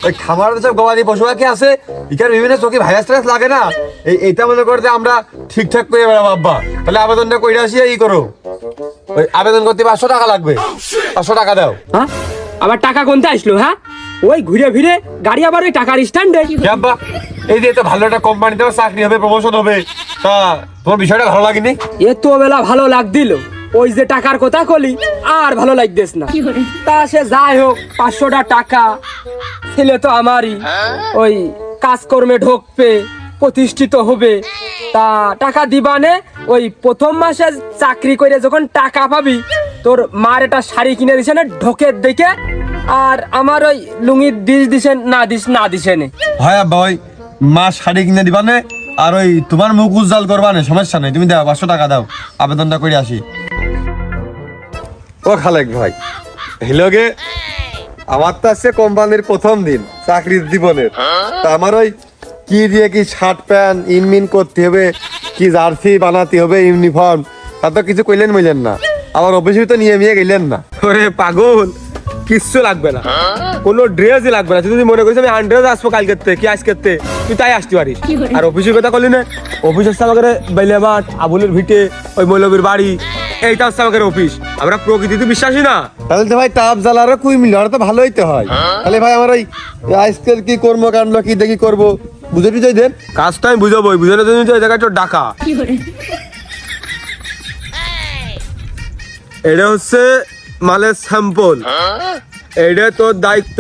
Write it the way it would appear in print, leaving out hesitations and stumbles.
ওই খামারে সব গবাদি পশু পাখি আছে, এখানে বিভিন্ন চোখে ভাইরাস টাইরাস লাগে না, এইটা মনে করতে আমরা ঠিকঠাক করে বেড়াবো আব্বা। তাহলে আবেদনটা কইরা আসি, ই করো, ওই আবেদন করতে 500 টাকা লাগবে, 500 টাকা দাও। হ্যাঁ আবার টাকা গুনতে আসলো? হ্যাঁ ওই ঘুরে ফিরে গাড়ি আবার ওই টাকার স্ট্যান্ডে। আব্বা এই যে তো ভালো একটা কোম্পানিতে চাকরি হবে, প্রমোশন হবে, তা তোমার বিষয়টা ভালো লাগেনি? এত বেলা ভালো লাগদিল, ওই যে টাকার কথা কলি আর ভালো লাগতেছ না। তা সে যাই হোক, 500টা টাকা ছেলে তো আমারই, ওই কাজকর্মে ঢোকবে, প্রতিষ্ঠিত হবে। তা টাকা দিবানে ওই প্রথম মাসে চাকরি করে যখন টাকা পাবি, তোর মার একটা শাড়ি কিনে দিছে না ঢোকের দেখে, আর আমার ওই লুঙ্গি দিছেন না দিছেনে। হয় আব্বা, ওই মা শাড়ি কিনে দিবানে, আর ওই তোমার মুখ উজ্জ্বল করবানে, সমস্যা নেই, তুমি দাও 500 টাকা দাও, আবেদনটা করে আসি। ও খালেক ভাই, হিলগে আমার তো আছে কোম্পানির প্রথম দিন চাকরির জীবনের, তা আমার ওই কি দিয়ে কি শার্ট প্যান্ট ইনমিন করতে হবে, কি জার্সি বানাতে হবে, ইউনিফর্ম, তা তো কিছু কইলেন বললেন না, আবার অফিসে তো নিয়ে গেলেন না। ওরে পাগল, কিচ্ছু লাগবে না, কোনো ড্রেসই লাগবে না। তুই যদি মনে করিস আমি আনড্রেস আসবো কালকের থেকে কি আজকের থেকে, তুই তাই আসতে পারিস। আর অফিসের কথা করলি না, অফিস হচ্ছে আমাদের বেলেমাঠ, আবুলের ভিটে, ওই মৌলবীর বাড়ি, এইটা হচ্ছে আমাদের অফিস। আমরা প্রকৃতিতে বিশ্বাসী না। তাহলে তো ভাই তাপ জ্বালারও কুই মিলে তো ভালোই তো হয়। তাহলে ভাই আমার ওই আজকের কি কর্মকাণ্ড কি দেখি করবো, বুঝে টুঝে দেন। কাজটা আমি বুঝাবো, বুঝানোর জন্য তো এই জায়গায় তোর ডাকা। এটা হচ্ছে মালের স্যাম্পল, এটা তোর দায়িত্ব।